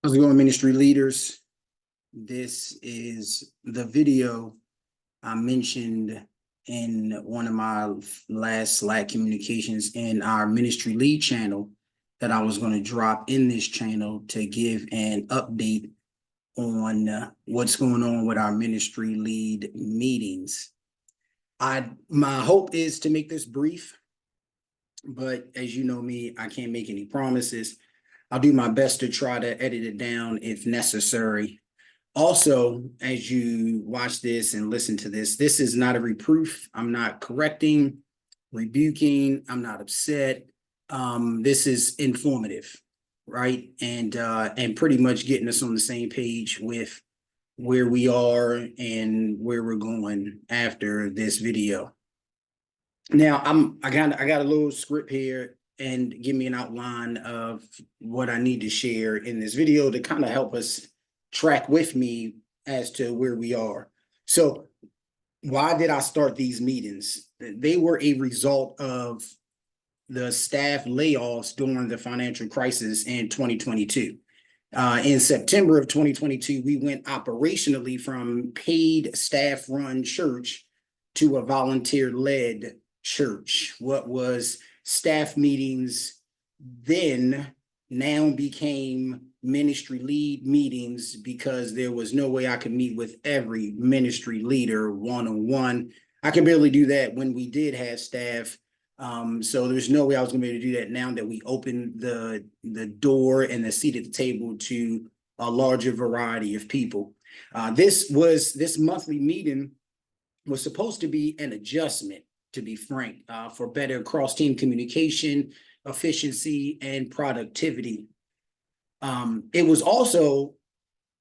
How's it going, ministry leaders? This is the video I mentioned in one of my last Slack communications in our ministry lead channel that I was going to drop in this channel to give an update on what's going on with our ministry lead meetings. My hope is to make this brief, but as you know me, I can't make any promises. I'll do my best to try to edit it down if necessary. Also, as you watch this and listen to this, this is not a reproof. I'm not correcting, rebuking. I'm not upset. This is informative, right? And pretty much getting us on the same page with where we are and where we're going after this video. Now, I got a little script here and give me an outline of what I need to share in this video to kind of help us track with me as to where we are. So why did I start these meetings? They were a result of the staff layoffs during the financial crisis in 2022. In September of 2022, we went operationally from paid staff-run church to a volunteer-led church. What was staff meetings then now became ministry lead meetings because there was no way I could meet with every ministry leader one-on-one. I could barely do that when we did have staff. So there's no way I was gonna be able to do that now that we opened the door and the seat at the table to a larger variety of people. This monthly meeting was supposed to be an adjustment, to be frank, for better cross-team communication, efficiency, and productivity. It was also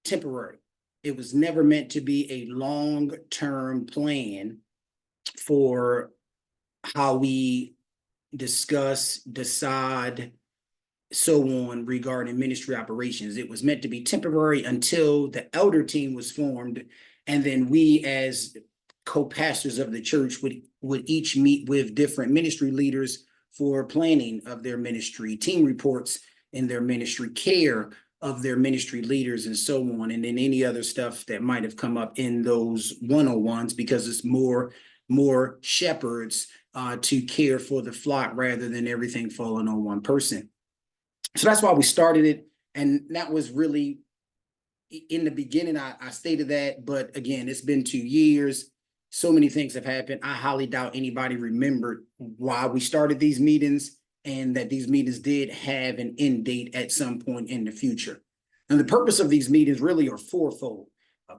temporary. It was never meant to be a long-term plan for how we discuss, decide, so on regarding ministry operations. It was meant to be temporary until the elder team was formed, and then we as co-pastors of the church would each meet with different ministry leaders for planning of their ministry, team reports in their ministry, care of their ministry leaders, and so on, and then any other stuff that might have come up in those one-on-ones, because it's more shepherds to care for the flock rather than everything falling on one person. So that's why we started it, and that was really, in the beginning, I stated that, but again, it's been 2 years. So many things have happened. I highly doubt anybody remembered why we started these meetings, and that these meetings did have an end date at some point in the future. And the purpose of these meetings really are fourfold: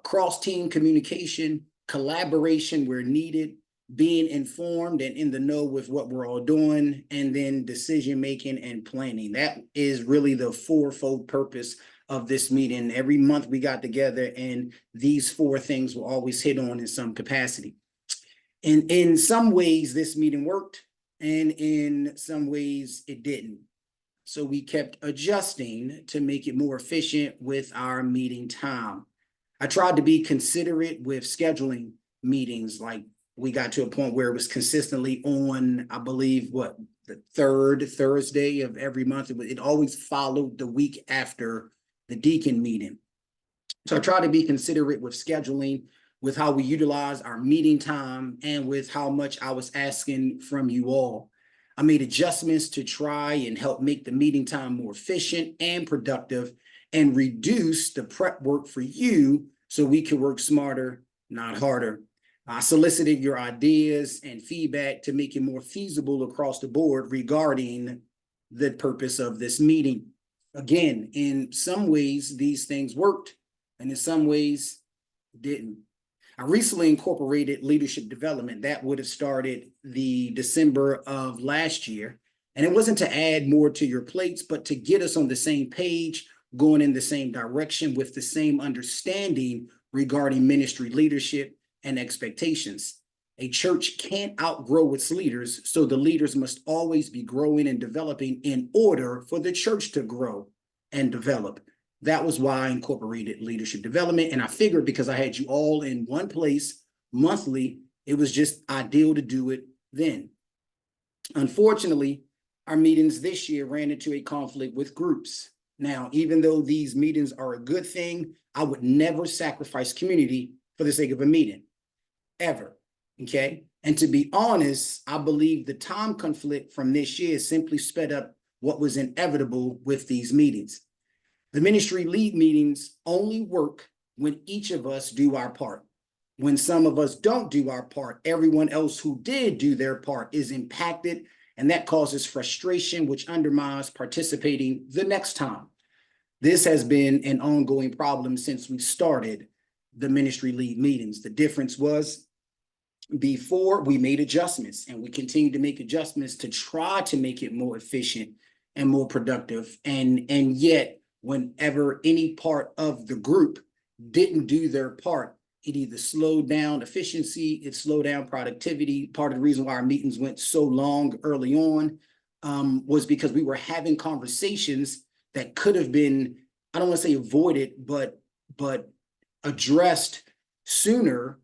cross-team communication, collaboration where needed, being informed and in the know with what we're all doing, and then decision-making and planning. That is really the fourfold purpose of this meeting. Every month we got together, and these four things will always hit on in some capacity. And in some ways, this meeting worked, and in some ways it didn't. So we kept adjusting to make it more efficient with our meeting time. I tried to be considerate with scheduling meetings. Like, we got to a point where it was consistently on, I believe, the third Thursday of every month. It always followed the week after the deacon meeting. So I try to be considerate with scheduling, with how we utilize our meeting time, and with how much I was asking from you all. I made adjustments to try and help make the meeting time more efficient and productive, and reduce the prep work for you so we can work smarter, not harder. I solicited your ideas and feedback to make it more feasible across the board regarding the purpose of this meeting. Again, in some ways, these things worked, and in some ways, didn't. I recently incorporated leadership development. That would have started the December of last year. And it wasn't to add more to your plates, but to get us on the same page, going in the same direction with the same understanding regarding ministry leadership and expectations. A church can't outgrow its leaders, so the leaders must always be growing and developing in order for the church to grow and develop. That was why I incorporated leadership development. And I figured because I had you all in one place monthly, it was just ideal to do it then. Unfortunately, our meetings this year ran into a conflict with groups. Now, even though these meetings are a good thing, I would never sacrifice community for the sake of a meeting, ever, okay? And to be honest, I believe the time conflict from this year simply sped up what was inevitable with these meetings. The ministry lead meetings only work when each of us do our part. When some of us don't do our part, everyone else who did do their part is impacted, and that causes frustration, which undermines participating the next time. This has been an ongoing problem since we started the ministry lead meetings. The difference was before we made adjustments, and we continue to make adjustments to try to make it more efficient and more productive. And yet, whenever any part of the group didn't do their part, it either slowed down efficiency, it slowed down productivity. Part of the reason why our meetings went so long early on was because we were having conversations that could have been, I don't want to say avoided, but addressed sooner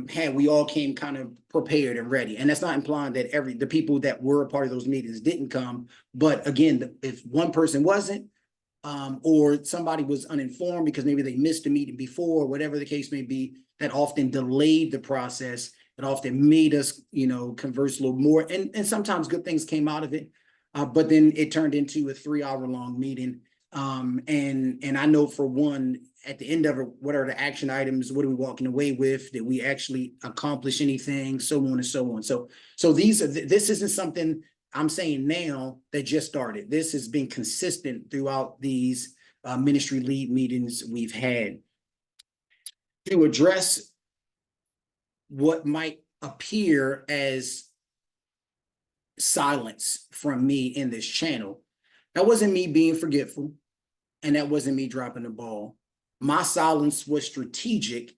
had we all came kind of prepared and ready. And that's not implying that the people that were a part of those meetings didn't come. But again, if one person wasn't, or somebody was uninformed because maybe they missed a meeting before, whatever the case may be, that often delayed the process. It often made us, converse a little more. And sometimes good things came out of it. But then it turned into a 3-hour-long meeting. And I know for one, at the end of it, what are the action items? What are we walking away with? Did we actually accomplish anything? So on and so on. So this isn't something I'm saying now that just started. This has been consistent throughout these ministry lead meetings we've had. To address what might appear as silence from me in this channel, that wasn't me being forgetful, and that wasn't me dropping the ball. My silence was strategic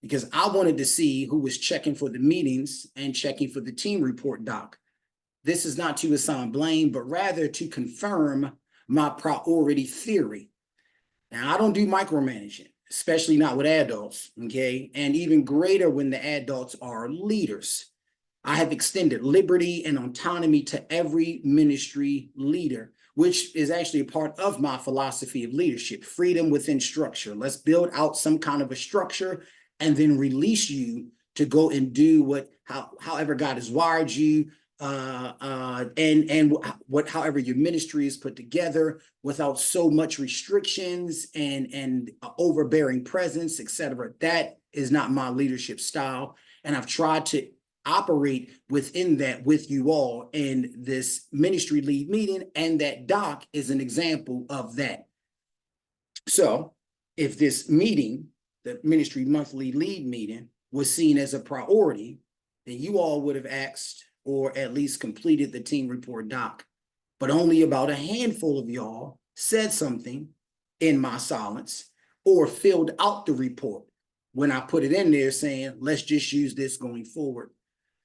because I wanted to see who was checking for the meetings and checking for the team report doc. This is not to assign blame, but rather to confirm my priority theory. Now, I don't do micromanaging, especially not with adults, okay? And even greater when the adults are leaders. I have extended liberty and autonomy to every ministry leader, which is actually a part of my philosophy of leadership, freedom within structure. Let's build out some kind of a structure and then release you to go and do however God has wired you, and however your ministry is put together without so much restrictions and overbearing presence, etc. That is not my leadership style. And I've tried to operate within that with you all, in this ministry lead meeting, and that doc is an example of that. So if this meeting, the ministry monthly lead meeting, was seen as a priority, then you all would have asked or at least completed the team report doc. But only about a handful of y'all said something in my silence or filled out the report when I put it in there saying, let's just use this going forward.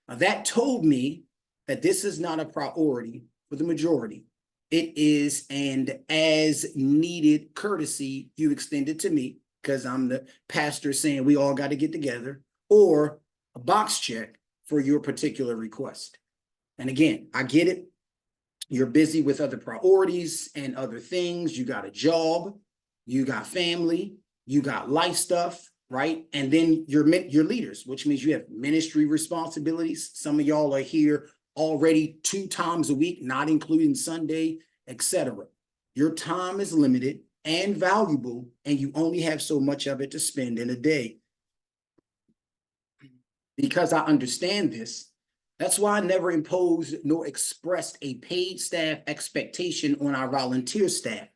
Now, that told me that this is not a priority for the majority. It is an as needed courtesy you extended to me because I'm the pastor saying we all got to get together, or a box check for your particular request. And again, I get it. You're busy with other priorities and other things. You got a job, you got family, you got life stuff, right? And then you're leaders, which means you have ministry responsibilities. Some of y'all are here already 2 times a week, not including Sunday, etc. Your time is limited and valuable, and you only have so much of it to spend in a day. Because I understand this, that's why I never imposed nor expressed a paid staff expectation on our volunteer staff.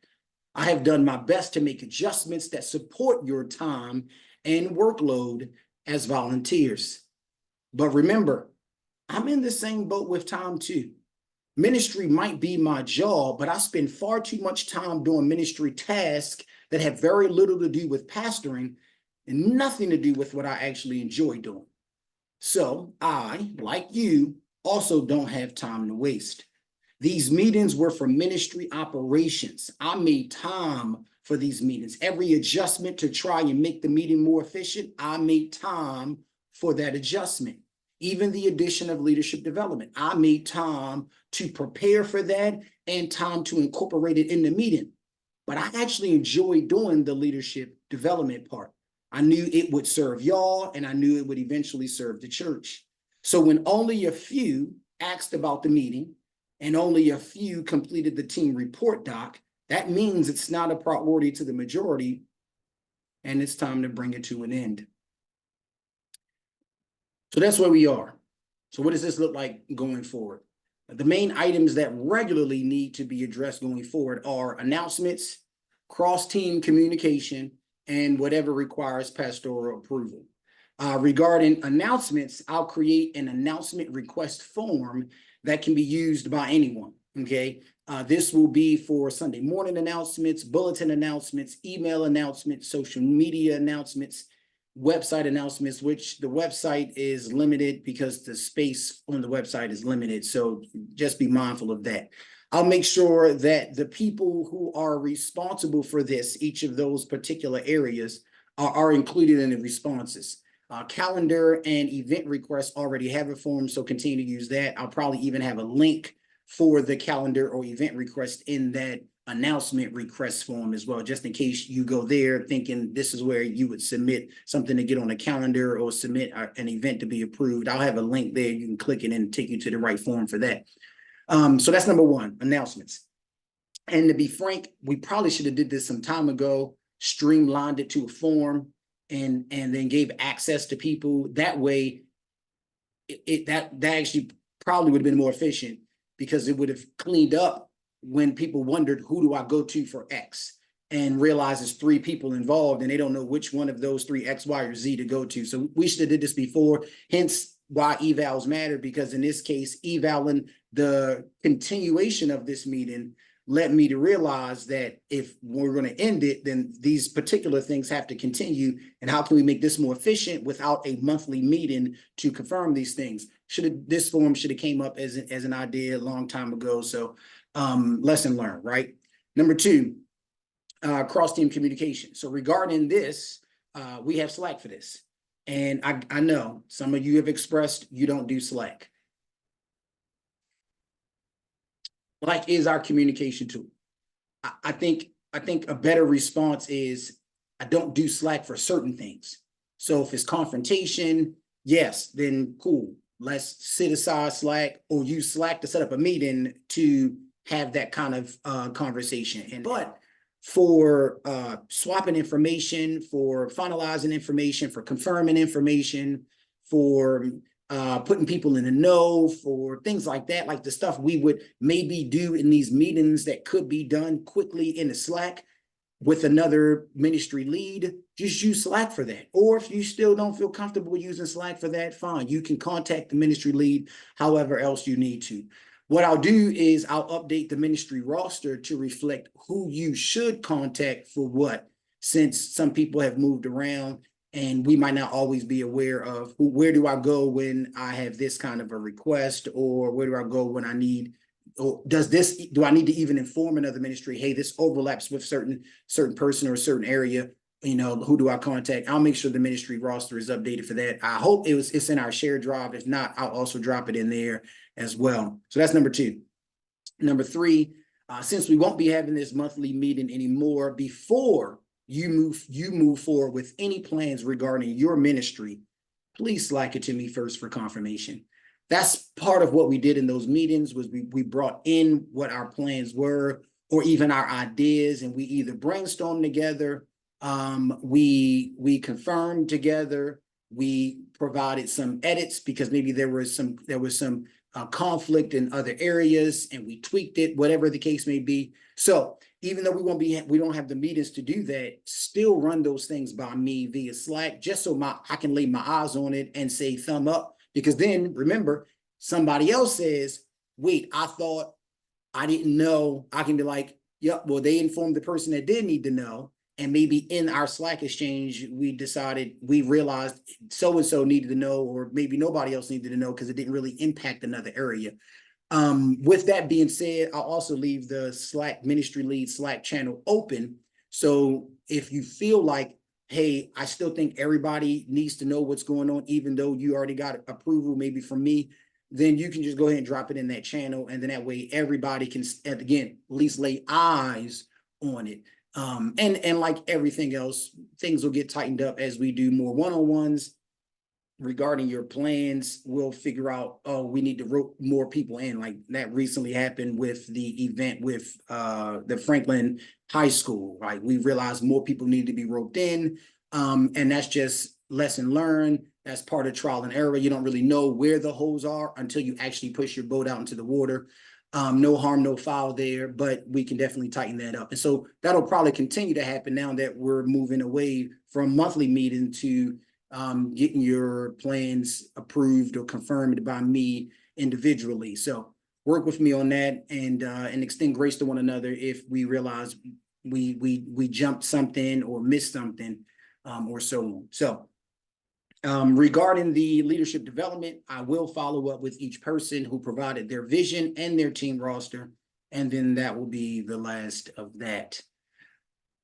I have done my best to make adjustments that support your time and workload as volunteers. But remember, I'm in the same boat with Tom too. Ministry might be my job, but I spend far too much time doing ministry tasks that have very little to do with pastoring and nothing to do with what I actually enjoy doing. So I, like you, also don't have time to waste. These meetings were for ministry operations. I made time for these meetings. Every adjustment to try and make the meeting more efficient, I made time for that adjustment. Even the addition of leadership development, I made time to prepare for that and time to incorporate it in the meeting. but I actually enjoyed doing the leadership development part. I knew it would serve y'all, and I knew it would eventually serve the church. So when only a few asked about the meeting and only a few completed the team report doc, that means it's not a priority to the majority, and it's time to bring it to an end. So that's where we are. So what does this look like going forward? The main items that regularly need to be addressed going forward are announcements, cross-team communication, and whatever requires pastoral approval. Regarding announcements, I'll create an announcement request form that can be used by anyone, okay? This will be for Sunday morning announcements, bulletin announcements, email announcements, social media announcements, website announcements, which the website is limited because the space on the website is limited. So just be mindful of that. I'll make sure that the people who are responsible for this, each of those particular areas, are included in the responses. Calendar and event requests already have a form, so continue to use that. I'll probably even have a link for the calendar or event request in that announcement request form as well, just in case you go there thinking this is where you would submit something to get on a calendar or submit an event to be approved. I'll have a link there. You can click it and take you to the right form for that. So that's number one, announcements. And to be frank, we probably should have did this some time ago, streamlined it to a form and then gave access to people. That way, that actually probably would have been more efficient because it would have cleaned up when people wondered, who do I go to for X? And realize there's 3 people involved and they don't know which one of those 3, X, Y, or Z to go to. So we should have did this before, hence why evals matter, because in this case, evaling the continuation of this meeting led me to realize that if we're going to end it, then these particular things have to continue. And how can we make this more efficient without a monthly meeting to confirm these things? This form should have came up as an idea a long time ago. So lesson learned, right? Number 2, cross-team communication. So regarding this, we have Slack for this. And I know some of you have expressed you don't do Slack. Slack is our communication tool. I think a better response is I don't do Slack for certain things. So if it's confrontation, yes, then cool. Let's sit aside Slack or use Slack to set up a meeting to have that kind of conversation. But for swapping information, for finalizing information, for confirming information, for putting people in the know, for things like that, like the stuff we would maybe do in these meetings that could be done quickly in the Slack with another ministry lead, just use Slack for that. Or if you still don't feel comfortable using Slack for that, fine. You can contact the ministry lead however else you need to. What I'll do is I'll update the ministry roster to reflect who you should contact for what, since some people have moved around and we might not always be aware of where do I go when I have this kind of a request, or where do I go when I need, or do I need to even inform another ministry, hey, this overlaps with certain person or a certain area, you know, who do I contact? I'll make sure the ministry roster is updated for that. I hope it's in our shared drive. If not, I'll also drop it in there as well. So that's number 2. Number 3, since we won't be having this monthly meeting anymore, before you move forward with any plans regarding your ministry, please Slack it to me first for confirmation. That's part of what we did in those meetings, was we brought in what our plans were, or even our ideas, and we either brainstormed together, we confirmed together, we provided some edits because maybe there was some conflict in other areas and we tweaked it, whatever the case may be. So even though we don't have the meetings to do that, still run those things by me via Slack, just so I can lay my eyes on it and say thumb up. Because then remember, somebody else says, wait, I thought, I didn't know. I can be like, yep, well, they informed the person that did need to know. And maybe in our Slack exchange, we realized so-and-so needed to know, or maybe nobody else needed to know because it didn't really impact another area. With that being said, I'll also leave the Slack ministry lead Slack channel open. So if you feel like, hey, I still think everybody needs to know what's going on, even though you already got approval maybe from me, then you can just go ahead and drop it in that channel. And then that way everybody can, again, at least lay eyes on it. And like everything else, things will get tightened up as we do more one-on-ones regarding your plans. We'll figure out, oh, we need to rope more people in. Like that recently happened with the event with the Franklin High School. Like we realized more people need to be roped in. And that's just lesson learned. That's part of trial and error. You don't really know where the holes are until you actually push your boat out into the water. No harm, no foul there, but we can definitely tighten that up. And so that'll probably continue to happen now that we're moving away from monthly meeting to getting your plans approved or confirmed by me individually. So work with me on that, and extend grace to one another if we realize we jumped something or missed something, or so on. So regarding the leadership development, I will follow up with each person who provided their vision and their team roster, and then that will be the last of that.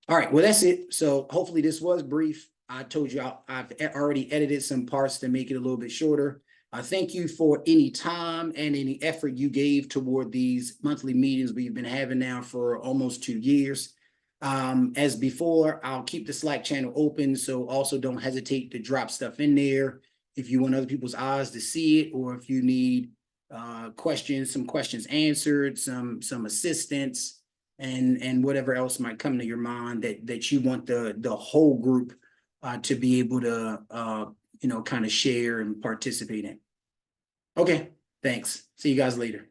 All right, well, that's it. So hopefully this was brief. I told you I've already edited some parts to make it a little bit shorter. I thank you for any time and any effort you gave toward these monthly meetings we've been having now for almost 2 years. As before, I'll keep the Slack channel open, so also don't hesitate to drop stuff in there if you want other people's eyes to see it, or if you need questions, some questions answered, some assistance, and whatever else might come to your mind that you want the whole group to be able to kind of share and participate in. Okay, thanks. See you guys later.